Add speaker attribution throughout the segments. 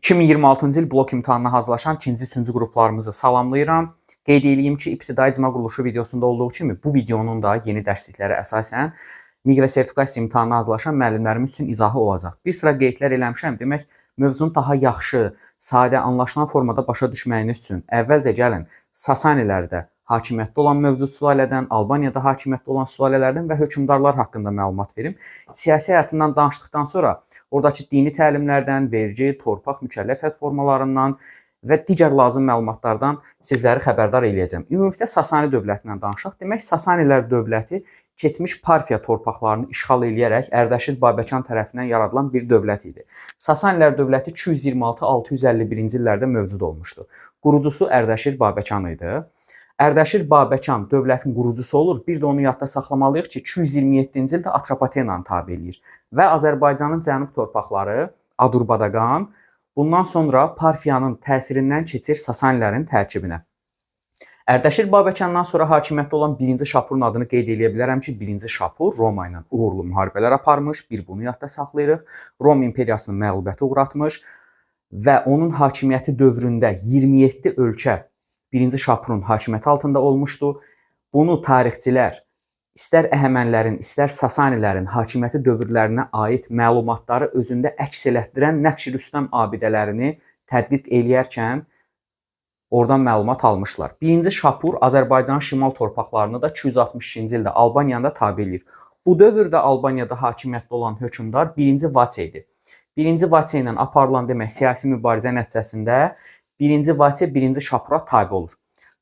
Speaker 1: 2026-cı il blok imtahanına hazırlaşan 2-ci qruplarımızı salamlayıram. Qeyd edeyim ki, ibtidai icma quruluşu videosunda olduğu kimi bu videonun da yeni dərsliklərə əsasən MİQ və sertifikasiya imtahanına hazırlaşan müəllimlərim üçün izahı olacaq. Bir sıra qeydlər eləmişəm. Demək, mövzunu daha yaxşı, sadə, anlaşılan formada başa düşməyiniz üçün əvvəlcə gəlin Sasanilərdə hakimiyyətdə olan mövcud sülalədən, Albaniyada hakimiyyətdə olan sülalələrdən və hökmdarlar haqqında məlumat verim. Siyasi həyatından danışdıqdan sonra oradakı dini təlimlərdən, vergi, torpaq, mükəlləfiyyət formalarından və digər lazım məlumatlardan sizləri xəbərdar eləyəcəm. Ümumilikdə Sasani dövlətindən danışaq. Demək, Sasanilər dövləti keçmiş Parfiya torpaqlarını işğal eləyərək Ərdəşir Babəkan tərəfindən yaradılan bir dövlət idi. Sasanilər dövləti 226-651-ci illərdə mövcud olmuşdu. Qurucusu Ərdəşir Babəkan idi. Ərdəşir Babəkan dövlətin qurucusu olur. Bir də onu yadda saxlamalıyıq ki, 227-ci ildə Atropatenanı tabe eləyir və Azərbaycanın cənub torpaqları Adurbaqan bundan sonra Parfiyanın təsirindən keçir Sasanilərin tərkibinə. Ərdəşir Babəkandan sonra hakimiyyətdə olan 1-ci Şapurun adını qeyd edə bilərəm ki, 1-ci Şapur Roma ilə uğurlu müharibələr aparmış, bunu yadda saxlayırıq. Roma imperiyasını məğlubiyyətə uğratmış və onun hakimiyyəti dövründə 27 ölkə 1-ci Şapurun hakimiyyəti altında olmuşdu. Bunu tarixçilər istər Əhəmənilərin, istər Sasanilərin hakimiyyəti dövrlərinə aid məlumatları özündə əks elətdirən Nəqşi-Rüstəm abidələrini tədqiq eləyərkən oradan məlumat almışlar. 1-ci Şapur Azərbaycanın şimal torpaqlarını da 262-ci ildə Albaniyanı da tabe eləyir. Bu dövrdə Albaniyada hakimiyyətdə olan hökmdar 1-ci Vaçe idi. 1-ci Vaçe ilə aparılan demək siyasi mübarizə nəticəsində 1-ci Vaçe 1-ci Şapura tabe olur.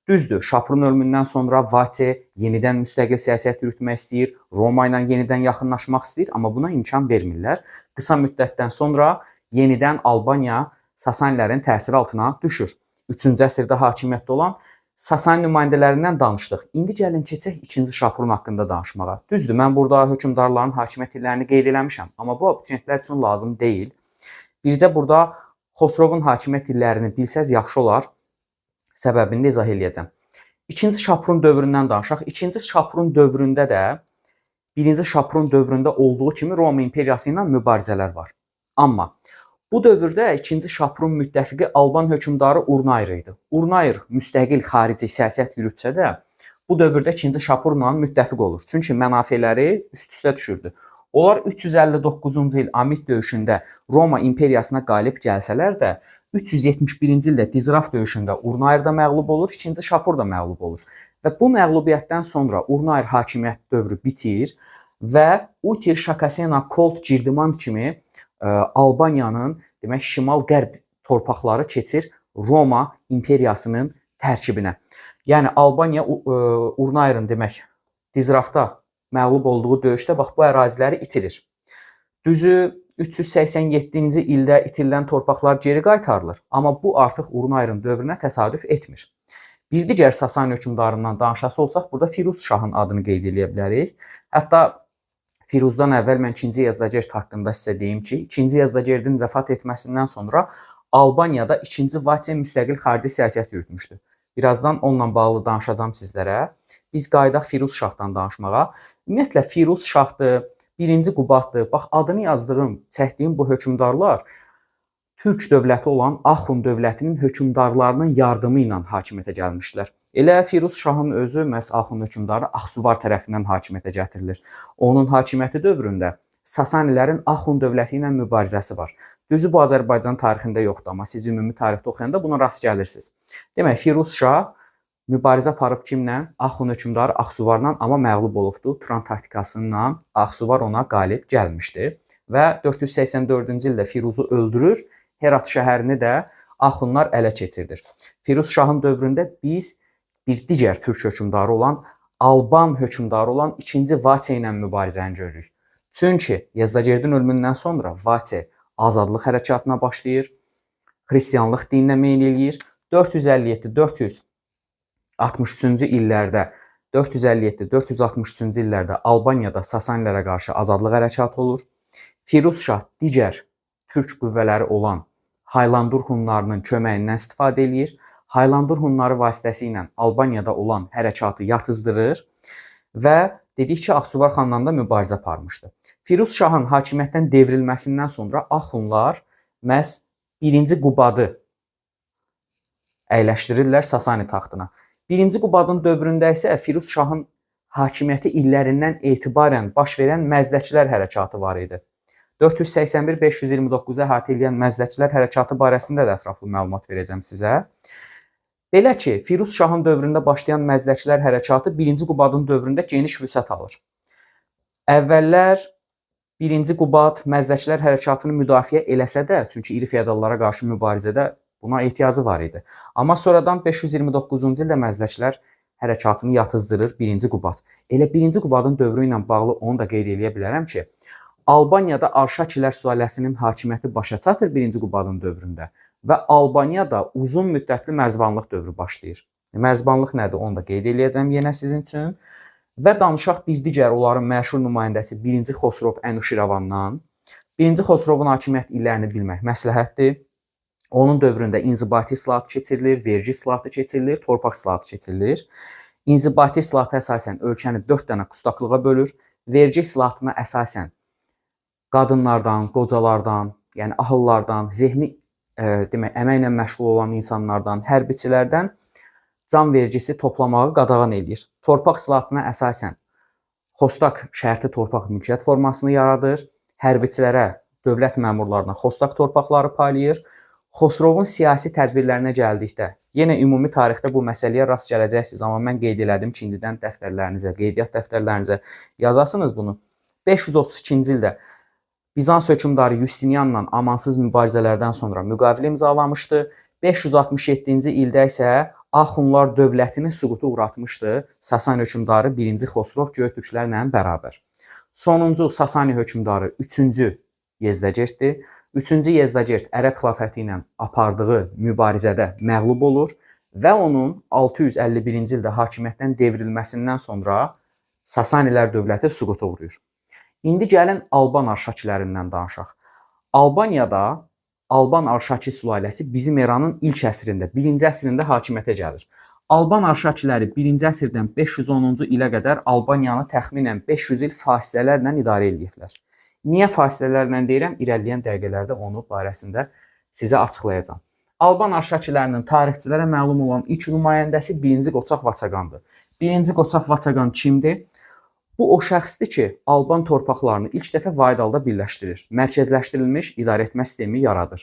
Speaker 1: Düzdür, Şapurun ölümündən sonra Vaçe yenidən müstəqil siyasət yürütmək istəyir, Roma ilə yenidən yaxınlaşmaq istəyir, amma buna imkan vermirlər. Qısa müddətdən sonra yenidən Albaniya Sasanilərin təsiri altına düşür. 3-cü əsrdə hakimiyyətdə olan Sasani nümayəndələrindən danışdıq. İndi gəlin keçək 2-ci Şapurun haqqında danışmağa. Düzdür, mən burada hökmdarların hakimiyyət illərini qeyd eləmişəm, amma bu abituriyentlər üçün lazım deyil. Bircə burada Xosrovun hakimiyyət illərini bilsəz yaxşı olar. Səbəbini də izah eləyəcəm. 2-ci Şapurun dövründən danışaq. 2-ci Şapurun dövründə də 1-ci Şapurun dövründə olduğu kimi Roma imperiyası ilə mübarizələr var. Amma bu dövrdə 2-ci Şapurun müttəfiqi Alban hökmdarı Urnayr idi. Urnayr müstəqil xarici siyasət yürütsə də bu dövrdə 2-ci Şapurla müttəfiq olur. Çünki mənafeləri üst-üstə düşürdü. Onlar 359-cu il Amit döyüşündə Roma imperiyasına qalib gəlsələr də 371-ci ildə Dizraf döyüşündə Urnayr da məğlub olur, 2-ci Şapur da məğlub olur. Və bu məğlubiyyətdən sonra Urnayr hakimiyyət dövrü bitir və Uti, Şakasena, Kolt, Girdiman kimi Albaniyanın demək şimal-qərb torpaqları keçir Roma imperiyasının tərkibinə. Yəni Albaniya Urnayrın demək Dizrafda məğlub olduğu döyüşdə bax bu əraziləri itirir. Düzü 387-ci ildə itirilən torpaqlar geri qaytarılır, amma bu artıq Urnayrın dövrünə təsadüf etmir. Bir digər Sasani hökmdarından danışası olsaq, burada Firuz Şahın adını qeyd edə bilərik. Hətta Firuzdan əvvəl mən 2-ci Yezdagerd haqqında sizə deyim ki, 2-ci Yezdagerdin vəfat etməsindən sonra Albaniyada 2-ci Vaçe müstəqil xarici siyasət yürütmüşdü. Birazdan onunla bağlı danışacağam sizlərə. Biz qayıdaq Firuz Şahdan danışmağa. Ümumiyyətlə Firuz Şahdır, 1-ci Qubaddır. Bax, adını yazdığım, çəkdiyim bu hökmdarlar Türk dövləti olan Axund dövlətinin hökmdarlarının yardımı ilə hakimiyyətə gəlmişlər. Elə Firuz Şahın özü məhz Axund hökmdarı Axsuvar tərəfindən hakimiyyətə gətirilir. Onun hakimiyyəti dövründə Sasanilərin Axund dövləti ilə mübarizəsi var. Düzü bu Azərbaycan tarixində yoxdur, amma siz ümumi tarixdə oxuyanda buna rast gəlirsiniz. Demək, Firuz Şah mübarizə aparıb kimlə? Axund hökmdarı Axsuvarla, amma məğlub olubdu. Turan taktikasından Axsuvar ona qalib gəlmişdi və 484-cü ildə Firuzu öldürür, Herat şəhərini də Axundlar ələ keçirdir. Firuz Şahın dövründə biz bir digər türk hökmdarı olan, Alban hökmdarı olan 2-ci Vaçe ilə mübarizəni görürük. Çünki Yezdagerdin ölümündən sonra Vaçe azadlıq hərəkatına başlayır, xristianlıq dininə meyl eləyir. 457-463-cü illərdə 457-463-cü illərdə Albaniyada Sasanilərə qarşı azadlıq hərəkatı olur. Firuz Şah digər türk qüvvələri olan Haylandur Hunlarının köməyindən istifadə eləyir. Haylandur Hunları vasitəsilə Albaniyada olan hərəkatı yatızdırır və dedik ki, Axsuvar xanlarında mübarizə aparmışdı. Firuz Şahın hakimiyyətdən devrilməsindən sonra Axunlar məhz 1-ci Qubadı əyləşdirirlər Sasani taxtına. 1-ci Qubadın dövründə isə Firuz şahın hakimiyyəti illərindən etibarən baş verən Məzdəkilər hərəkatı var idi. 481-529-u əhatə edən Məzdəkilər hərəkatı barəsində də ətraflı məlumat verəcəm sizə. Belə ki, Firuz şahın dövründə başlayan Məzdəkilər hərəkatı 1-ci Qubadın dövründə geniş vüsət alır. Əvvəllər 1-ci Qubad Məzdəkilər hərəkatını müdafiə eləsə də, çünki iri feodallara qarşı mübarizədə buna ehtiyacı var idi. Amma sonradan 529-cu ildə Məzdəkilər hərəkatını yatızdırır 1-ci Qubad. Elə 1-ci Qubadın dövrü ilə bağlı onu da qeyd edə bilərəm ki, Albaniyada Arşakilər sülaləsinin hakimiyyəti başa çatır 1-ci Qubadın dövründə və Albaniyada uzun müddətli mərzbanlıq dövrü başlayır. Mərzbanlıq nədir? Onu da qeyd edəcəm yenə sizin üçün. Və danışaq bir digər onların məşhur nümayəndəsi 1-ci Xosrov Ənuşiravandan. 1-ci Xosrovun hakimiyyət illərini bilmək məsləhətdir. Onun dövründə inzibati islahatı keçirilir, vergi islahatı keçirilir, torpaq islahatı keçirilir. İnzibati islahatı əsasən ölkəni 4 dənə qustaqlığa bölür. Vergi islahatına əsasən qadınlardan, qocalardan, yəni ahıllardan, zehni əməklə məşğul olan insanlardan, hərbiçilərdən can vergisi toplamağı qadağan edir. Torpaq islahatına əsasən xostak şərti torpaq mülkiyyət formasını yaradır. Hərbiçilərə, dövlət məmurlarına xostak torpaqları paylayır. Xosrovun siyasi tədbirlərinə gəldikdə, yenə ümumi tarixdə bu məsələyə rast gələcəksiniz, amma mən qeyd elədim ki, indidən dəftərlərinizə, qeydiyyat dəftərlərinizə yazasınız bunu. 532-ci ildə Bizans hökmdarı Justinianla amansız mübarizələrdən sonra müqavilə imzalamışdı. 567-ci ildə isə Axunlar dövlətini süquta uğratmışdı Sasani hökmdarı 1-ci Xosrov Göytürklərlə bərabər. Sonuncu Sasani hökmdarı 3-cü Yezdəgirddir. 3-cü Yezdəgird Ərəb xilafəti ilə apardığı mübarizədə məğlub olur və onun 651-ci ildə hakimiyyətdən devrilməsindən sonra Sasanilər dövləti süquta uğrayır. İndi gəlin Alban Arşakilərindən danışaq. Albaniyada Alban Arşaki sülaləsi bizim eranın ilk əsrində, 1-ci əsrində hakimiyyətə gəlir. Alban Arşakiləri 1-ci əsrdən 510-cu ilə qədər Albaniyanı təxminən 500 il fasilələrlə idarə edirlər. Niyə fasilələrlə deyirəm? İrəliyən dəqiqələrdə onu barəsində sizə açıqlayacağam. Alban Arşakilərinin tarixçilərə məlum olan ilk nümayəndəsi 1-ci Qoçaq Vaçaqandır. 1-ci Qoçaq Vaçaqan kimdir? Bu o şəxsdir ki, Alban torpaqlarını ilk dəfə Vaydalda birləşdirir. Mərkəzləşdirilmiş idarə etmə sistemi yaradır.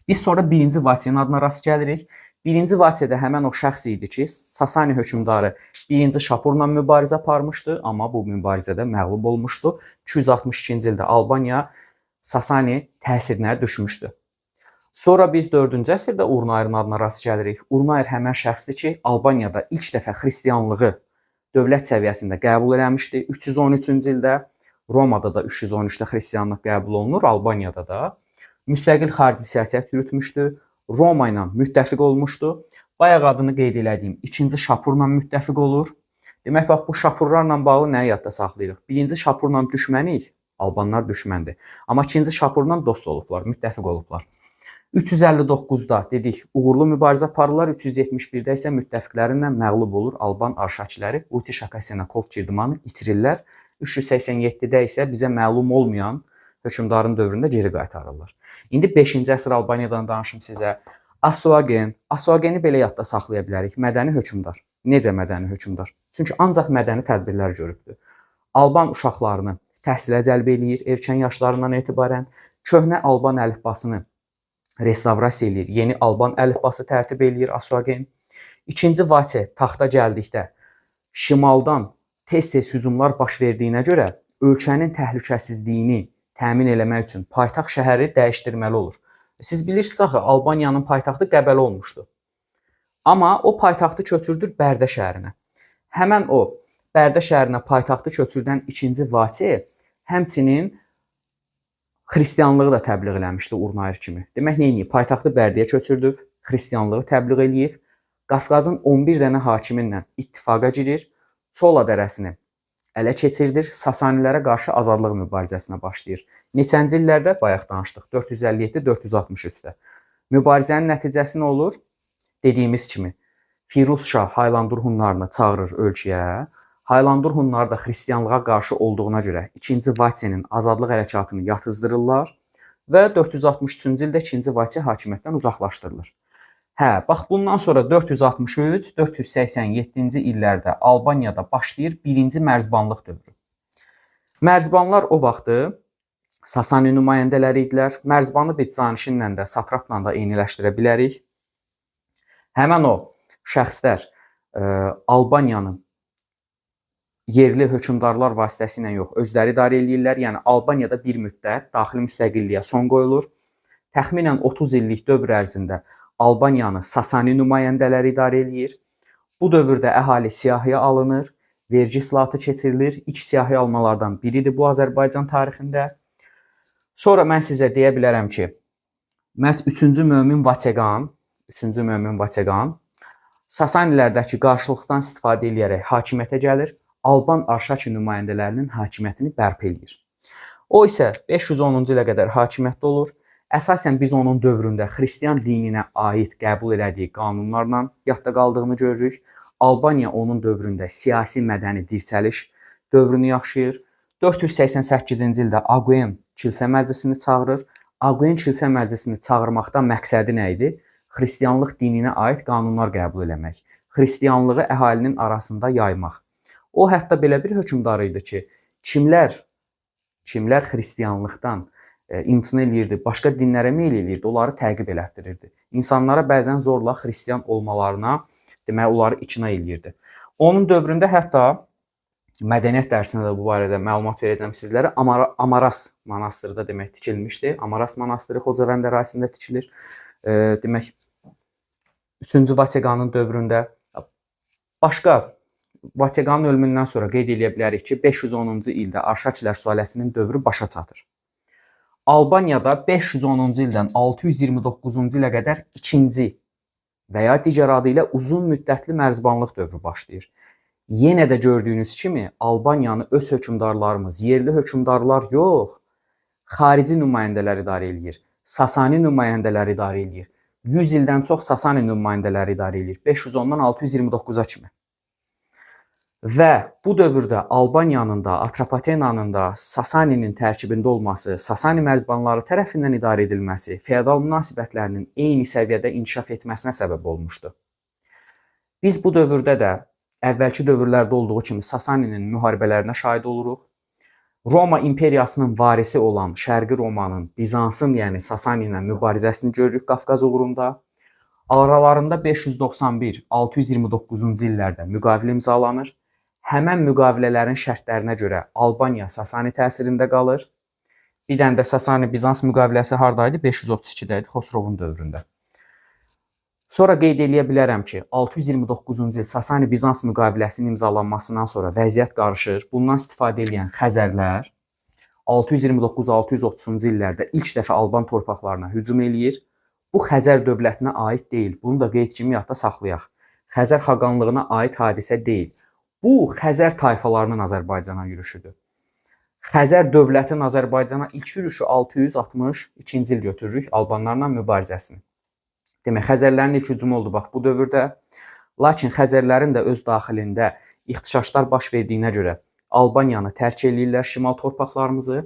Speaker 1: Biz sonra 1-ci Vaçenin adına rast gəlirik. 1-ci Vaçedə həmən o şəxs idi ki, Sasani hökmdarı 1-ci Şapurla mübarizə aparmışdı, amma bu mübarizədə məğlub olmuşdu. 262-ci ildə Albaniya Sasani təsirinə düşmüşdü. Sonra biz 4-cü əsrdə Urnayrın adına rast gəlirik. Urnayr həmən şəxsdir ki, Albaniyada ilk dəfə xristianlığı dövlət səviyyəsində qəbul eləmişdi. 313-cü ildə Romada da 313-də xristianlıq qəbul olunur, Albaniyada da. Müstəqil xarici siyasət yürütmüşdü. Roma ilə müttəfiq olmuşdu. Bayaq adını qeyd elədiyim 2-ci Şapurla müttəfiq olur. Demək, bax, bu Şapurlarla bağlı nəyi yadda saxlayırıq? 1-ci Şapurla düşmənik, Albanlar düşməndir. Amma 2-ci Şapurla dost olublar, müttəfiq olublar. 359-da dedik, uğurlu mübarizə aparırlar. 371-də isə müttəfiqlərinlə məğlub olur Alban Arşakiləri. Uti Şakasiyana Kolk Girdimanı itirirlər. 387-də isə bizə məlum olmayan hökmdarın dövründə geri qaytarırlar. İndi 5-ci əsr Albaniyadan danışım sizə. Asuagen. Asuageni belə yadda saxlaya bilərik. Mədəni hökmdar. Necə mədəni hökmdar? Çünki ancaq mədəni tədbirlər görübdür. Alban uşaqlarını təhsilə cəlb eləyir erkən yaşlarından etibarən. Köhnə Alban əlifbasını restavrasiya eləyir. Yeni Alban əlifbası tərtib eləyir Asuagen. 2-ci Vaçe taxta gəldikdə şimaldan tez-tez hücumlar baş verdiyinə görə ölkənin təhlükəsizliyini təmin eləmək üçün paytaxt şəhəri dəyişdirməli olur. Siz bilirsiniz axı, Albaniyanın paytaxtı Qəbələ olmuşdu. Amma o paytaxtı köçürdür Bərdə şəhərinə. Həmən o Bərdə şəhərinə paytaxtı köçürdən 2-ci Vaçe həmçinin xristianlığı da təbliğ eləmişdi Urnayr kimi. Demək, neyini? Paytaxtı Bərdəyə köçürdüb, xristianlığı təbliğ eləyib, Qafqazın 11 dənə hakiminlə ittifaqa girir, Çola dərəsini ələ keçirdir, Sasanilərə qarşı azadlıq mübarizəsinə başlayır. Neçənci illərdə? Bayaq danışdıq, 457-463-də. Mübarizənin nəticəsi nə olur? Dediyimiz kimi, Firuz Şah Haylandur Hunlarını çağırır ölkəyə. Haylandur Hunlar da xristianlığa qarşı olduğuna görə 2-ci Vaçenin azadlıq hərəkatını yatızdırırlar. və 463-cü ildə 2-ci Vati hakimiyyətdən uzaqlaşdırılır. Hə, bax bundan sonra 463, 487-ci illərdə Albaniyada başlayır 1-ci mərzbanlıq dövrü. Mərzbanlar o vaxtı Sasani nümayəndələri idilər. Mərzbanı biz canişinlə də, satrapla da eyniləşdirə bilərik. Həmən o şəxslər Albaniyanın yerli hökmdarlar vasitəsilə yox, özləri idarə edirlər. Yəni Albaniyada bir müddət daxili müstəqilliyə son qoyulur. Təxminən 30 illik dövr ərzində Albaniyanı Sasani nümayəndələri idarə edir. Bu dövrdə əhali siyahıya alınır, vergi islahatı keçirilir. İlk siyahıya almalardan biridir bu Azərbaycan tarixində. Sonra mən sizə deyə bilərəm ki, məhz 3-cü Mömin Vaçeqan Sasanilərdəki qarşılıqdan istifadə edərək hakimiyyətə gəlir. Alban Arşaki nümayəndələrinin hakimiyyətini bərpa edir. O isə 510-cu ilə qədər hakimiyyətdə olur. Əsasən biz onun dövründə xristian dininə aid qəbul elədiyi qanunlarla yadda qaldığını görürük. Albaniya onun dövründə siyasi mədəni dirçəliş dövrünü yaşayır. 488-ci ildə Auguen Kilsə Məclisini çağırır. Auguen Kilsə Məclisini çağırmaqdan məqsədi nə idi? Xristianlıq dininə aid qanunlar qəbul eləmək, xristianlığı əhalinin arasında yaymaq. O hətta belə bir hökmdar idi ki, kimlər xristianlıqdan imtina eləyirdi, başqa dinlərə meyl eləyirdi, onları təqib elətdirirdi. İnsanlara bəzən zorla xristian olmalarına, demək, onları ikna eləyirdi. Onun dövründə hətta mədəniyyət dərsində də bu barədə məlumat verəcəm sizlərə. Amaras monastırı da demək tikilmişdi. Amaras monastırı Xocavənd ərazisində tikilir. Demək 3-cü Vaçeqanın dövründə. Başqa Vaçeqanın ölümündən sonra qeyd edə bilərik ki, 510-cu ildə Arşakilər sülaləsinin dövrü başa çatır. Albaniyada 510-cu ildən 629-cu ilə qədər ikinci və ya digər adı ilə uzun müddətli mərzbanlıq dövrü başlayır. Yenə də gördüyünüz kimi Albaniyanı öz hökmdarlarımız, yerli hökmdarlar yox, xarici nümayəndələr idarə edir. Sasani nümayəndələri idarə edir. 100 ildən çox Sasani nümayəndələri idarə edir. 510-dan 629-a kimi. Və bu dövrdə Albaniyanın da, Atropatenanın da Sasaninin tərkibində olması, Sasani mərzbanları tərəfindən idarə edilməsi, feodal münasibətlərinin eyni səviyyədə inkişaf etməsinə səbəb olmuşdu. Biz bu dövrdə də əvvəlki dövrlərdə olduğu kimi Sasaninin müharibələrinə şahid oluruq. Roma imperiyasının varisi olan Şərqi Romanın, Bizansın, yəni Sasani ilə mübarizəsini görürük Qafqaz uğrunda. Aralarında 591-629-cu illərdə müqavilə imzalanır. Həmən müqavilələrin şərtlərinə görə Albaniya Sasani təsirində qalır. Bir dənə də Sasani-Bizans müqaviləsi hardaydı? 532-də idi, Xosrovun dövründə. Sonra qeyd edə bilərəm ki, 629-cu il Sasani-Bizans müqaviləsinin imzalanmasından sonra vəziyyət qarışır. Bundan istifadə edən Xəzərlər 629-630-cu illərdə ilk dəfə Alban torpaqlarına hücum eləyir. Bu Xəzər dövlətinə aid deyil. Bunu da qeyd kimi yadda saxlayaq. Xəzər xaqanlığına aid hadisə deyil. Bu Xəzər tayfalarının Azərbaycana yürüşüdür. Xəzər dövlətin Azərbaycana ilk yürüşü 662-ci il götürürük Albanlarla mübarizəsini. Demək, Xəzərlərin ilk hücumu oldu bax bu dövrdə. Lakin Xəzərlərin də öz daxilində ixtişaşlar baş verdiyinə görə Albaniyanı tərk eləyirlər, şimal torpaqlarımızı.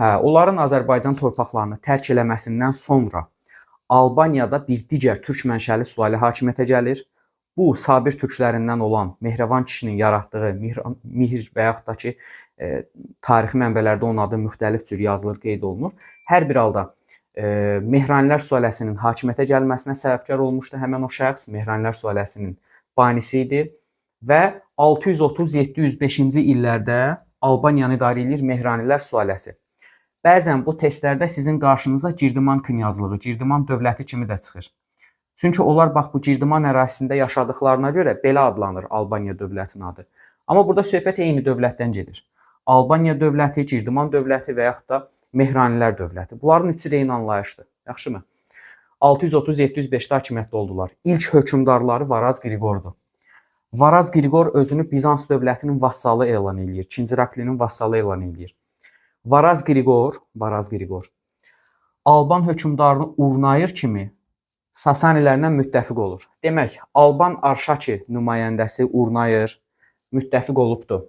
Speaker 1: Onların Azərbaycan torpaqlarını tərk eləməsindən sonra Albaniyada bir digər türk mənşəli sülalə hakimiyyətə gəlir. Bu, Sabir türklərindən olan Mehravan kişinin yaratdığı Mihr və yaxud da ki, tarixi mənbələrdə onun adı müxtəlif cür yazılır, qeyd olunur. Hər bir halda Mehranilər sülaləsinin hakimiyyətə gəlməsinə səbəbkar olmuşdu. Həmən o şəxs Mehranilər sülaləsinin banisi idi və 630-705-ci illərdə Albaniyanı idarə edir Mehranilər sülaləsi. Bəzən bu testlərdə sizin qarşınıza Girdiman knyazlığı, Girdiman dövləti kimi də çıxır. Çünki onlar bax bu Girdiman ərazisində yaşadıqlarına görə belə adlanır Albaniya dövlətinin adı. Amma burada söhbət eyni dövlətdən gedir. Albaniya dövləti, Girdiman dövləti və yaxud da Mehranilər dövləti. Bunların üçü də eyni anlayışdır. Yaxşımı? 630-705-də hakimiyyətdə oldular. İlk hökmdarları Varaz Qriqordur. Varaz Qriqor özünü Bizans dövlətinin vassalı elan edir. İkinci Iraklinin vassalı elan edir. Varaz Qriqor Alban hökmdarını Urnayır kimi Sasanilərlə müttəfiq olur. Demək, Alban Arşaki nümayəndəsi Urnayır müttəfiq olubdur.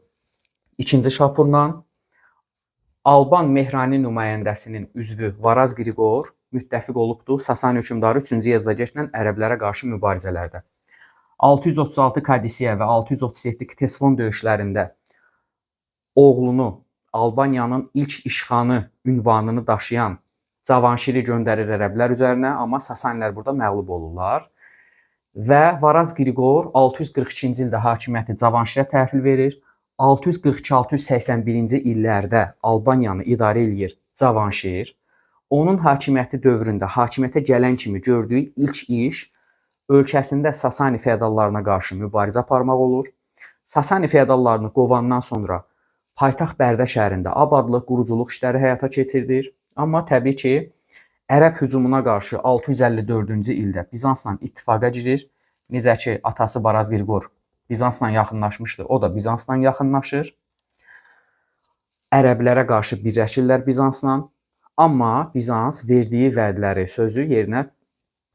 Speaker 1: İkinci Şapurla Alban Mehrani nümayəndəsinin üzvü Varaz Qriqor müttəfiq olubdu Sasani hökmdarı 3-cü Yezdəgərlə ərəblərə qarşı mübarizələrdə. 636 Kadisiya və 637 Ktesfon döyüşlərində oğlunu Albaniyanın ilk işxanı ünvanını daşıyan Cavanşiri göndərir ərəblər üzərinə, amma Sasanilər burada məğlub olurlar. Və Varaz Qriqor 642-ci ildə hakimiyyəti Cavanşirə təhvil verir. 642-681-ci illərdə Albaniyanı idarə edir Cavanşir. Onun hakimiyyəti dövründə hakimiyyətə gələn kimi gördüyü ilk iş ölkəsində Sasani feodallarına qarşı mübarizə aparmaq olur. Sasani feodallarını qovandan sonra paytaxt Bərdə şəhərində abadlıq, quruculuq işləri həyata keçirdir. Amma təbii ki, ərəb hücumuna qarşı 654-cü ildə Bizansla ittifaqa girir. Necə ki, atası Varaz Qriqor Bizansla yaxınlaşmışdı, o da Bizansla yaxınlaşır. Ərəblərə qarşı birləşirlər Bizansla. Amma Bizans verdiyi vədləri, sözü yerinə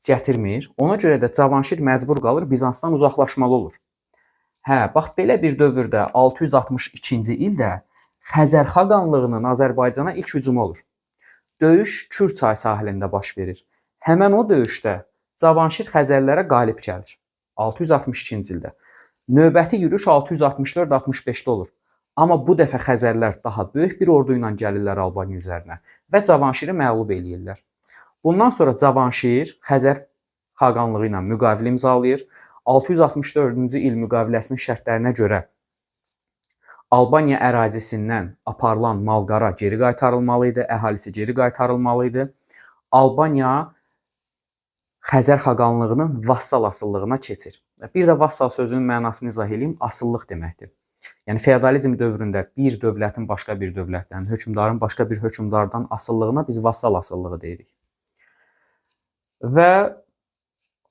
Speaker 1: gətirmir. Ona görə də Cavanşir məcbur qalır Bizansdan uzaqlaşmalı olur. Bax belə bir dövrdə 662-ci ildə Xəzər xaqanlığının Azərbaycana ilk hücumu olur. Döyüş Kür çay sahilində baş verir. Həmən o döyüşdə Cavanşir Xəzərlərə qalib gəlir. 662-ci ildə. Növbəti yürüş 664-65-də olur. Amma bu dəfə Xəzərlər daha böyük bir ordu ilə gəlirlər Albaniya üzərinə və Cavanşiri məğlub eləyirlər. Bundan sonra Cavanşir Xəzər xaqanlığı ilə müqavilə imzalayır. 664-cü il müqaviləsinin şərtlərinə görə Albaniya ərazisindən aparılan mal-qara geri qaytarılmalı idi, əhalisi geri qaytarılmalı idi. Albaniya Xəzər xaqanlığının vassal asıllığına keçir. Bir də vassal sözünün mənasını izah edeyim, asıllıq deməkdir. Yəni feodalizm dövründə bir dövlətin başqa bir dövlətdən, hökmdarın başqa bir hökmdardan asıllığına biz vassal asıllığı deyirik. Və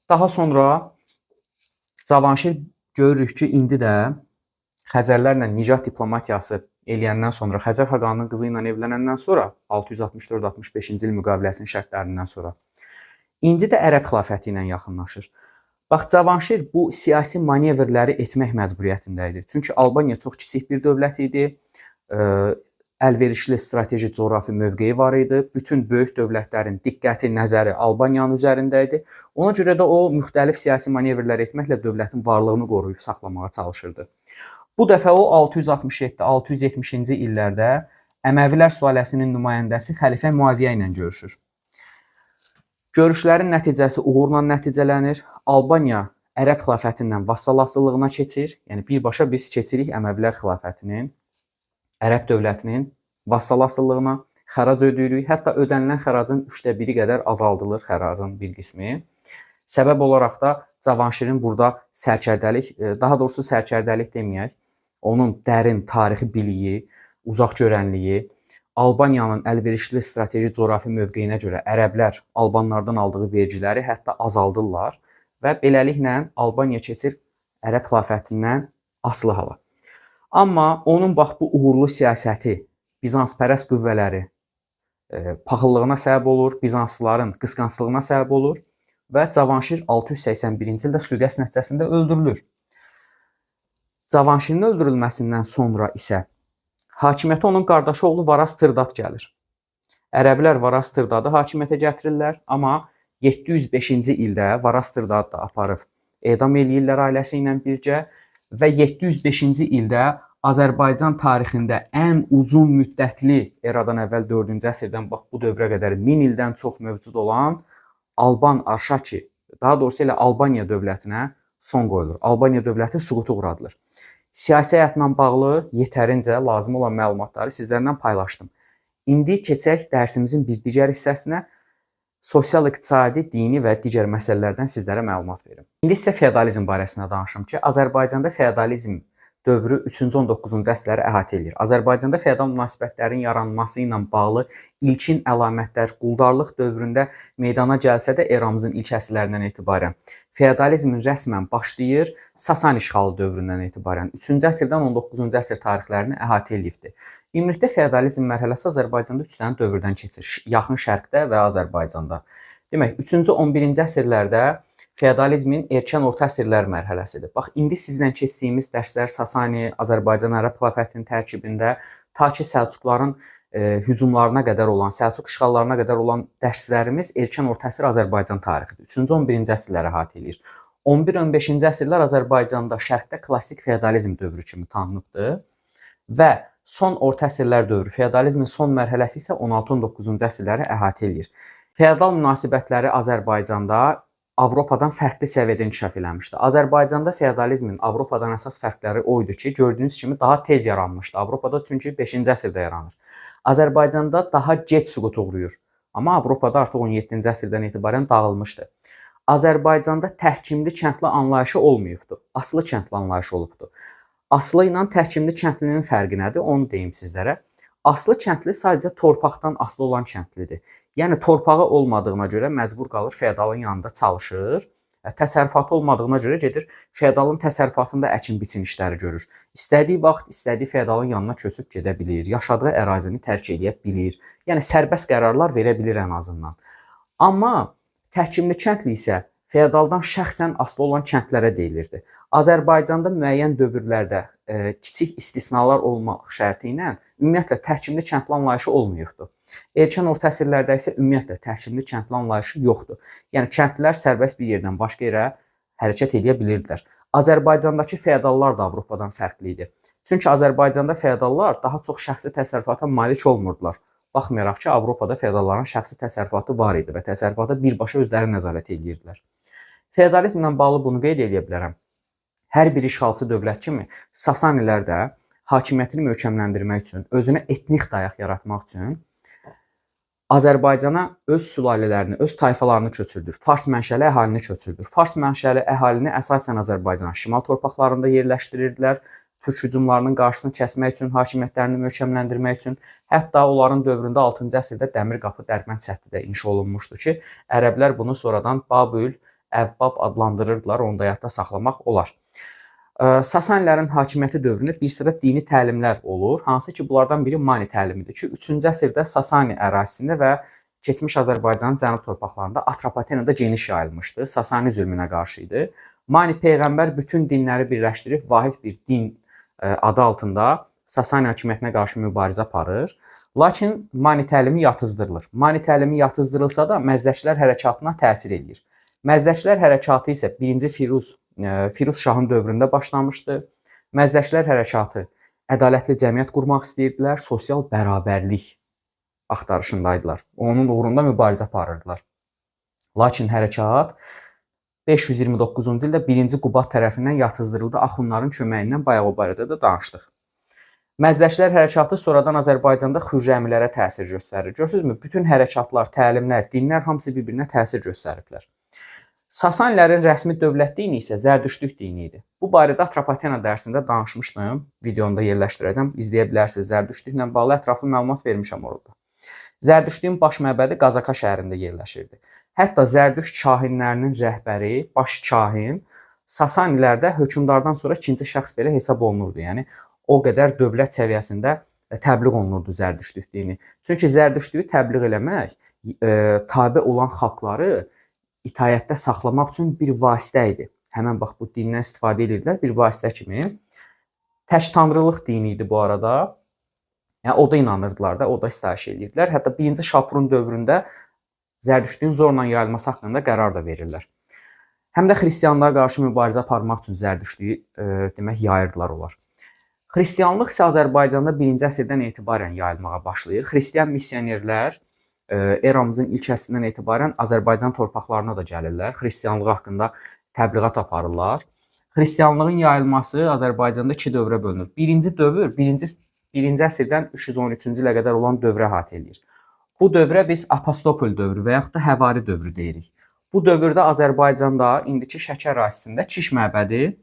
Speaker 1: daha sonra Cavanşir görürük ki, indi də Xəzərlərlə nicat diplomatiyası eləyəndən sonra, Xəzər xaqanının qızı ilə evlənəndən sonra, 664-65-ci il müqaviləsinin şərtlərindən sonra, indi də ərəb xilafəti ilə yaxınlaşır. Bax, Cavanşir bu siyasi manevrləri etmək məcburiyyətində idi. Çünki Albaniya çox kiçik bir dövlət idi, əlverişli strateji coğrafi mövqeyi var idi. Bütün böyük dövlətlərin diqqəti, nəzəri Albaniyanın üzərində idi. Ona görə də o, müxtəlif siyasi manevrlər etməklə dövlətin varlığını qoruyub saxlamağa çalışırdı. Bu dəfə o 667-670-ci illərdə Əməvilər sülaləsinin nümayəndəsi Xəlifə Muaviyyə ilə görüşür. Görüşlərin nəticəsi uğurla nəticələnir. Albaniya ərəb xilafətindən vassal asıllığına keçir. Yəni birbaşa biz keçirik Əməvilər xilafətinin, ərəb dövlətinin vassal asıllığına, xərac ödəyirik. Hətta ödənilən xəracın 1/3 qədər azaldılır xəracın bir qismi. Səbəb olaraq da Cavanşirin burada sərkərdəlik, daha doğrusu sərkərdəlik deməyək, onun dərin tarixi biliyi, uzaqgörənliyi, Albaniyanın əlverişli strateji coğrafi mövqeyinə görə ərəblər albanlardan aldığı vergiləri hətta azaldırlar və beləliklə Albaniya keçir ərəb xilafətindən asılı hala. Amma onun bax bu uğurlu siyasəti Bizanspərəst qüvvələri paxıllığına səbəb olur, Bizanslıların qısqanclığına səbəb olur və Cavanşir 681-ci ildə sui-qəsd nəticəsində öldürülür. Cavanşirin öldürülməsindən sonra isə hakimiyyətə onun qardaşı oğlu Varaz Tırdad gəlir. Ərəblər Varaz Tırdadı hakimiyyətə gətirirlər, amma 705-ci ildə Varaz Tırdadı da aparıb edam eləyirlər ailəsi ilə birgə və 705-ci ildə Azərbaycan tarixində ən uzun müddətli eradan əvvəl 4-cü əsrdən bax bu dövrə qədər 1000 ildən çox mövcud olan Alban Arşaki, daha doğrusu elə Albaniya dövlətinə son qoyulur. Albaniya dövləti süquta uğradılır. Siyasi həyatla bağlı yetərincə lazım olan məlumatları sizlərlə paylaşdım. İndi keçək dərsimizin bir digər hissəsinə, sosial-iqtisadi, dini və digər məsələlərdən sizlərə məlumat verim. İndi isə feodalizm barəsində danışım ki, Azərbaycanda feodalizm dövrü 3-19-cu əsrləri əhatə edir. Azərbaycanda feodal münasibətlərin yaranması ilə bağlı ilkin əlamətlər quldarlıq dövründə meydana gəlsə də eramızın ilk əsrlərindən etibarən feodalizmin rəsmən başlayır Sasani işğalı dövründən etibarən 3-cü əsrdən 19-cu əsr tarixlərini əhatə edibdir. Ümumilikdə feodalizm mərhələsi Azərbaycanda 3 dənə dövrdən keçir. Yaxın Şərqdə və Azərbaycanda. Demək, 3-cü 11-ci əsrlərdə feodalizmin erkən orta əsrlər mərhələsidir. Bax, indi sizlə keçdiyimiz dərslər Sasani, Azərbaycan ərəb xilafətinin tərkibində ta ki Səlcuqların hücumlarına qədər olan, Səlcuq işğallarına qədər olan dərslərimiz erkən orta əsr Azərbaycan tarixidir. 3-cü 11-ci əsrləri əhatə edir. 11-15-ci əsrlər Azərbaycanda şərqdə klassik feodalizm dövrü kimi tanınıbdır və son orta əsrlər dövrü, feodalizmin son mərhələsi isə 16-19-cu əsrləri əhatə edir. Feodal münasibətləri Azərbaycanda Avropadan fərqli səviyyədə inkişaf eləmişdi. Azərbaycanda feodalizmin Avropadan əsas fərqləri o idi ki, gördüyünüz kimi daha tez yaranmışdı. Avropada çünki 5-ci əsrdə yaranır. Azərbaycanda daha gec süqut uğrayır. Amma Avropada artıq 17-ci əsrdən etibarən dağılmışdı. Azərbaycanda təhkimli kəndli anlayışı olmayıbdı. Asılı kəndli anlayışı olubdu. Asılı ilə təhkimli kəndlinin fərqi nədir? Onu deyim sizlərə. Asılı kəndli sadəcə torpaqdan asılı olan kəndlidir. Yəni torpağı olmadığına görə məcbur qalır feodalın yanında çalışır. Təsərrüfatı olmadığına görə gedir feodalın təsərrüfatında əkin-biçin işləri görür. İstədiyi vaxt, istədiyi feodalın yanına köçüb gedə bilir, yaşadığı ərazini tərk edə bilir. Yəni sərbəst qərarlar verə bilir ən azından. Amma təhkimli kəndli isə feodaldan şəxsən asılı olan kəndlərə deyilirdi. Azərbaycanda müəyyən dövrlərdə kiçik istisnalar olmaq şərti ilə ümumiyyətlə təhkimli kəndli anlayışı olmayıbdı. Erkən orta əsrlərdə isə ümumiyyətlə təhkimli kəndli anlayışı yoxdur. Yəni kəndlilər sərbəst bir yerdən başqa yerə hərəkət edə bilirdilər. Azərbaycandakı feodallar da Avropadan fərqli idi. Çünki Azərbaycanda feodallar daha çox şəxsi təsərrüfata malik olmurdular. Baxmayaraq ki, Avropada feodalların şəxsi təsərrüfatı var idi və təsərrüfata birbaşa özləri nəzarət edirdilər. Feodalizmlə bağlı bunu qeyd edə bilərəm. Hər bir işğalçı dövlət kimi Sasanilər də hakimiyyətini möhkəmləndirmək üçün, özünə etnik dayaq yaratmaq üçün Azərbaycana öz sülalələrini, öz tayfalarını köçürdür. Fars mənşəli əhalini köçürdür. Fars mənşəli əhalini əsasən Azərbaycanın şimal torpaqlarında yerləşdirirdilər. Türk hücumlarının qarşısını kəsmək üçün, hakimiyyətlərini möhkəmləndirmək üçün, hətta onların dövründə 6-cı əsrdə Dəmir qapı Dərbənd səddi də inşa olunmuşdu ki, ərəblər bunu sonradan Babül Əvvab adlandırırdılar, onu da yadda saxlamaq olar. Sasanilərin hakimiyyəti dövründə bir sıra dini təlimlər olur, hansı ki, bunlardan biri Mani təlimidir ki, 3-cü əsrdə Sasani ərazisində və keçmiş Azərbaycanın cənub torpaqlarında Atropatenada geniş yayılmışdı, Sasani zülmünə qarşı idi. Mani Peyğəmbər bütün dinləri birləşdirib vahid bir din adı altında Sasani hakimiyyətinə qarşı mübarizə aparır. Lakin Mani təlimi yatızdırılır. Mani təlimi yatızdırılsa da Məzdəçilər hərəkatına təsir edir. Məzdəçilər hərəkatı isə 1-ci Firuz şahın dövründə başlamışdı. Məzdəçilər hərəkatı ədalətli cəmiyyət qurmaq istəyirdilər, sosial bərabərlik axtarışındaydılar. Onun uğrunda mübarizə aparırdılar. Lakin hərəkat 529-cu ildə 1-ci Qubat tərəfindən yatızdırıldı. Axunların köməyindən bayaq o barədə də danışdıq. Məzdəçilər hərəkatı sonradan Azərbaycanda xürrəmilərə təsir göstərir. Görürsünüzmü? Bütün hərəkatlar, təlimlər, dinlər hamısı bir-birinə təsir göstəriblər. Sasanilərin rəsmi dövlət dini isə Zərdüştlük dini idi. Bu barədə Atropatena dərsində danışmışdım. Videonda yerləşdirəcəm. İzləyə bilərsiniz. Zərdüştlüklə bağlı ətraflı məlumat vermişəm orada. Zərdüştlüyün baş məbədi Qazaka şəhərində yerləşirdi. Hətta Zərdüşt kahinlərinin rəhbəri, baş kahin Sasanilərdə hökmdardan sonra ikinci şəxs belə hesab olunurdu. Yəni o qədər dövlət səviyyəsində təbliğ olunurdu Zərdüştlük dini. Çünki Zərdüştlüyü təbliğ eləmək tabe olan xalqları itaətdə saxlamaq üçün bir vasitə idi. Həmən bax bu dindən istifadə edirdilər bir vasitə kimi. Tək tanrılıq dini idi bu arada. Yəni o da inanırdılar da, o da istayiş edirdilər. Hətta 1-ci Şapurun dövründə Zərdüştlüyün zorla yayılması haqqında qərar da verirlər. Həm də xristianlığa qarşı mübarizə aparmaq üçün Zərdüştlüyü demək yayırdılar onlar. Xristianlıq isə Azərbaycanda 1-ci əsrdən etibarən yayılmağa başlayır. Xristian missionerlər eramızın ilk əsrindən etibarən Azərbaycan torpaqlarına da gəlirlər. Xristianlığı haqqında təbliğat aparırlar. Xristianlığın yayılması Azərbaycanda 2 dövrə bölünür. Birinci dövr 1-ci əsrdən 313-cü ilə qədər olan dövrə əhatə edir. Bu dövrə biz Apostopol dövrü və yaxud da Həvari dövrü deyirik. Bu dövrdə Azərbaycanda indiki Şəki ərazisində Kiş məbədi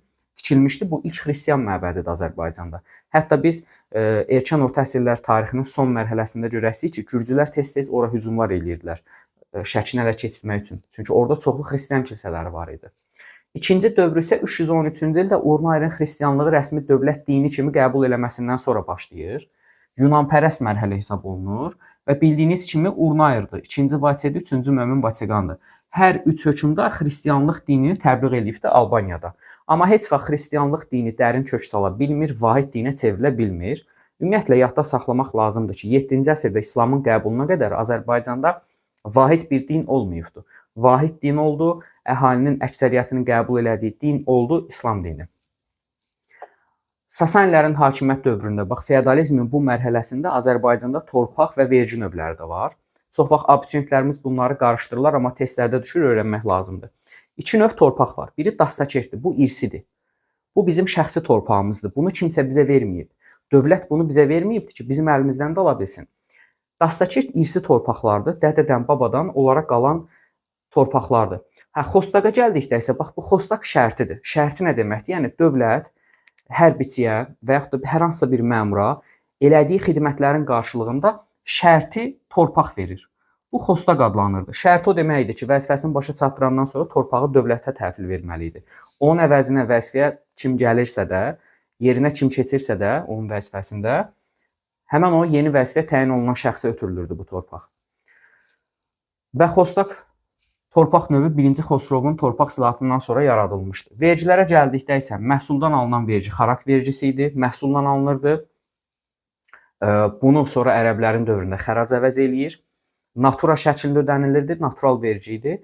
Speaker 1: tikilmişdi. Bu ilk xristian məbədidir Azərbaycanda. Hətta biz erkən orta əsrlər tarixinin son mərhələsində görəsirik ki, gürcülər tez-tez ora hücumlar edirdilər Şəkini ələ keçirmək üçün. Çünki orada çoxlu xristian kilsələri var idi. İkinci dövr isə 313-cü ildə Urnayrın xristianlığı rəsmi dövlət dini kimi qəbul eləməsindən sonra başlayır. Yunanpərəst mərhələ hesab olunur və bildiyiniz kimi Urnayrdır. 2-ci Vaçedi, 3-cü Mömin Vaçeqandır. Hər üç hökmdar xristianlıq dinini təbliğ edibdi Albaniyada. Amma heç vaxt xristianlıq dini dərin kök sala bilmir, vahid dinə çevrilə bilmir. Ümumiyyətlə yadda saxlamaq lazımdır ki, 7-ci əsrdə İslamın qəbuluna qədər Azərbaycanda vahid bir din olmayıbdı. Vahid din oldu, əhalinin əksəriyyətinin qəbul elədiyi din oldu İslam dini. Sasanilərin hakimiyyət dövründə, bax, feodalizmin bu mərhələsində Azərbaycanda torpaq və vergi növləri də var. Çox vaxt abituriyentlərimiz bunları qarışdırırlar, amma testlərdə düşür, öyrənmək lazımdır. İki növ torpaq var. Biri dastaçertdir, bu irsidir. Bu bizim şəxsi torpağımızdır. Bunu kimsə bizə verməyib. Dövlət bunu bizə verməyibdir ki, bizim əlimizdən də ala bilsin. Dastaçert irsi torpaqlardır. Dədədən, babadan onlara qalan torpaqlardır. Xostaqa gəldikdə isə, bax, bu xostaq şərtidir. Şərti nə deməkdir? Yəni, dövlət hərbiçiyə və yaxud da hər hansısa bir məmura elədiyi xidmətlərin qarşılığında şərti torpaq verir. Bu xostaq adlanırdı. Şərti o deməkdir ki, vəzifəsini başa çatdırandan sonra torpağı dövlətə təhvil verməlidir. Onun əvəzinə vəzifəyə kim gəlirsə də, yerinə kim keçirsə də onun vəzifəsində, həmən o yeni vəzifəyə təyin olunan şəxsə ötürülürdü bu torpaq. Və xostaq torpaq növü 1-ci Xosrovun torpaq islahatından sonra yaradılmışdı. Vergilərə gəldikdə isə məhsuldan alınan vergi xarak vergisi idi, məhsuldan alınırdı. Bunu sonra ərəblərin dövründə xərac əvəz eləyir. Natura şəklində ödənilirdi, natural vergi idi.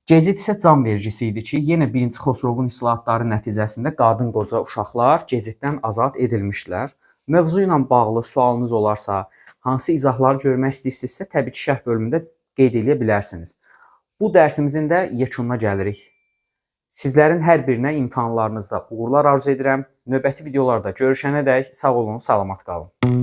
Speaker 1: Gezid isə can vergisi idi ki, yenə 1-ci Xosrovun islahatları nəticəsində qadın, qoca, uşaqlar geziddən azad edilmişdilər. Mövzu ilə bağlı sualınız olarsa, hansı izahları görmək istəyirsinizsə, təbii ki, şərh bölümündə qeyd edə bilərsiniz. Bu dərsimizin də yekununa gəlirik. Sizlərin hər birinə imtahanlarınızda uğurlar arzu edirəm. Növbəti videolarda görüşənədək sağ olun, salamat qalın.